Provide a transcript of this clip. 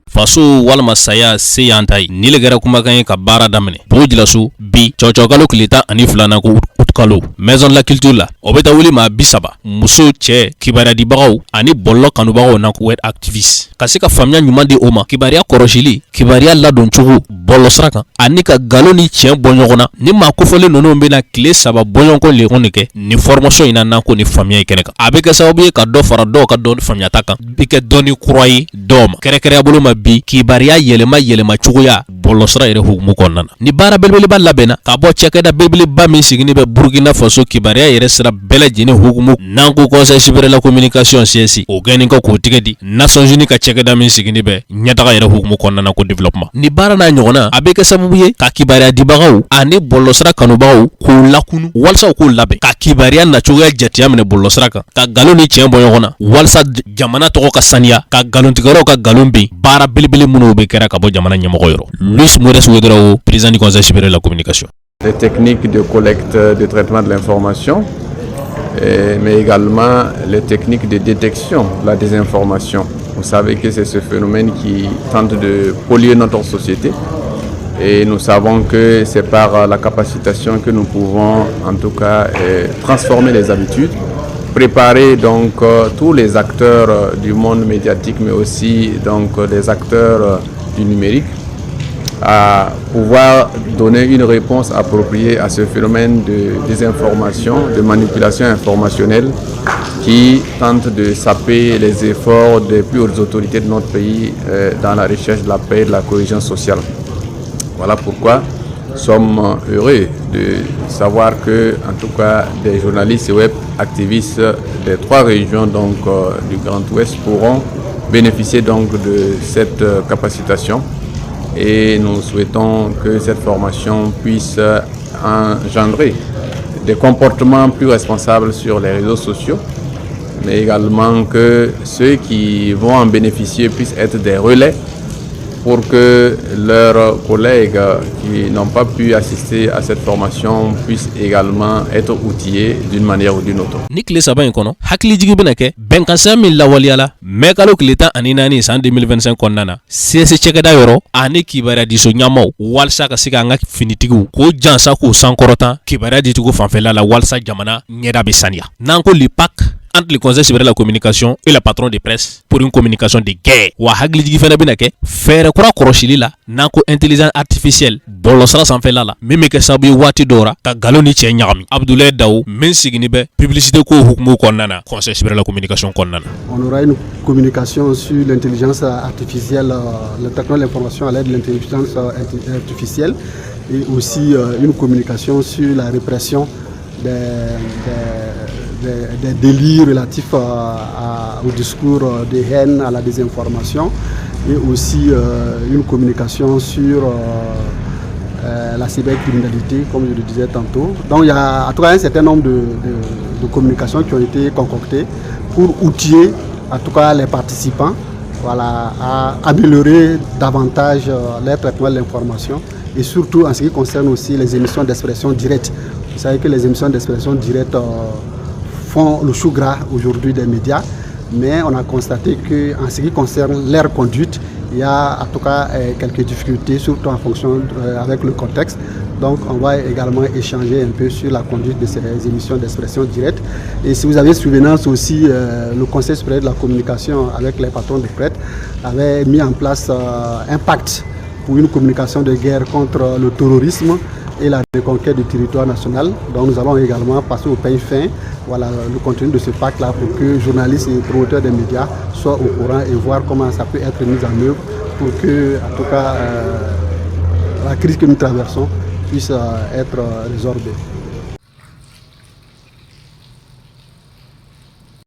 faso walima saya se y'an ta ye ni le kɛra kumakan ye ka baara daminɛ Bogo Djilasso bi cɔcɔkalo tile 12 ko kalo maison de la culture la o bɛ taa wuli maa 30 muso cɛ kibaruya dibagaw ani bɔlɔlɔ kanubagaw na web activiste ka se ka faamuya ɲuman di o ma kibaruya kɔrɔsili kibaruya ladon cogo bɔlɔsira kan ani ka galon ni tiɲɛ bɔ ɲɔgɔn na ni maa kofɔlen ninnu bɛna tile 3 bɔɲɔgɔnko legon de kɛ ni formation in na ko ni faamuya ye kɛnɛ kan a bɛ kɛ sababu ye ka dɔ fara dɔw ka dɔnni faamuyata kan bi kɛ dɔnni kura ye dɔw ma kɛrɛkɛrɛnya bolo ma bi kibaruya yɛlɛma cogoya bɔlɔsira yɛrɛ hukumu kɔnɔna na ni baara belebeleba labɛnna ka bɔ cɛkɛda belebeleba min sigini bɛ Burkina Faso kibaruya yɛrɛ sira bɛɛ lajɛlen hukumu n'an ko Conseil supérieur de la communication CSC o gɛnni kɔ k'o tigɛ di Nations Unies ka cɛkɛda min sigini bɛ ɲɛtaga yɛrɛ hukumu kɔnɔna na ko développement ni baara n'a ɲɔgɔnna a bɛ kɛ sababu ye ka kibaruya dibagaw ani bɔlɔsira kanubagaw k'u lakunu walasa u k'u labɛn ka kibaruya nacogoya jateya minɛ bɔlɔsira kan ka galon ni tiɲɛ bɔ ɲɔgɔn na walasa jamana tɔgɔ ka saniya ka galontigɛlaw ka galon bin baara belebele minnu bɛ kɛra ka bɔ jamana ɲɛmɔgɔ yɔrɔ Luis Moures Ouedraogo président du Conseil supérieur de la communication. Les techniques de collecte, de traitement de l'information, mais également les techniques de détection de la désinformation. Vous savez que c'est ce phénomène qui tente de polluer notre société et nous savons que c'est par la capacitation que nous pouvons en tout cas transformer les habitudes, préparer donc tous les acteurs du monde médiatique mais aussi donc les acteurs du numérique à pouvoir donner une réponse appropriée à ce phénomène de désinformation, de manipulation informationnelle qui tente de saper les efforts des plus hautes autorités de notre pays dans la recherche de la paix et de la cohésion sociale. Voilà pourquoi nous sommes heureux de savoir que, en tout cas, des journalistes et web activistes des 3 régions donc, du Grand Ouest pourront bénéficier donc de cette capacitation. Et nous souhaitons que cette formation puisse engendrer des comportements plus responsables sur les réseaux sociaux, mais également que ceux qui vont en bénéficier puissent être des relais pour que leurs collègues qui n'ont pas pu assister à cette formation puissent également être outillés d'une manière ou d'une autre. Ni tile saba in kɔnɔ hakili jigi bɛna kɛ bɛnkansiya min lawaleyala mai kalo tile 14 san 2025 kɔnɔna na CSC cɛkɛda yɔrɔ ani kibaruya diso ɲɛmaw walasa ka se ka an ka finitigiw k'o jansa k'o sankɔrɔta kibaruya ditigiw fanfɛla la walasa jamana ɲɛda bɛ saniya n'an ko LIPAC entre le Conseil supérieur de la communication et le patron de presse pour une communication de guerre. Wa hakili jigi fana bɛna kɛ fɛɛrɛ kura kɔrɔsili la n'an ko intelligence artificielle bɔlɔsira sanfɛla la min bɛ kɛ sababu ye waati dɔw la ka galon ni cɛ ɲagami. Abdoulaye Daou min sigini bɛ publicité ko hukumu kɔnɔna na Conseil supérieur de la communication kɔnɔna na. On aura une communication sur l'intelligence artificielle, le traitement de l'information à l'aide de l'intelligence artificielle et aussi une communication sur la répression des délits relatifs au discours de haine, à la désinformation et aussi une communication sur la cybercriminalité, comme je le disais tantôt. Donc il y a en tout cas un certain nombre de communications qui ont été concoctées pour outiller en tout cas les participants, voilà, à améliorer davantage les traitements de l'information et surtout en ce qui concerne aussi les émissions d'expression directe. Vous savez que les émissions d'expression directe font le chou gras aujourd'hui des médias, mais on a constaté qu'en ce qui concerne leur conduite, il y a en tout cas quelques difficultés, surtout en fonction avec le contexte. Donc on va également échanger un peu sur la conduite de ces émissions d'expression directe. Et si vous avez souvenance aussi, le Conseil supérieur de la communication avec les patrons de presse avait mis en place un pacte pour une communication de guerre contre le terrorisme et la reconquête du territoire national. Donc nous allons également passer au peigne fin, voilà, le contenu de ce pacte-là pour que journalistes et promoteurs des médias soient au courant et voir comment ça peut être mis en œuvre pour que, en tout cas, la crise que nous traversons puisse être résorbée.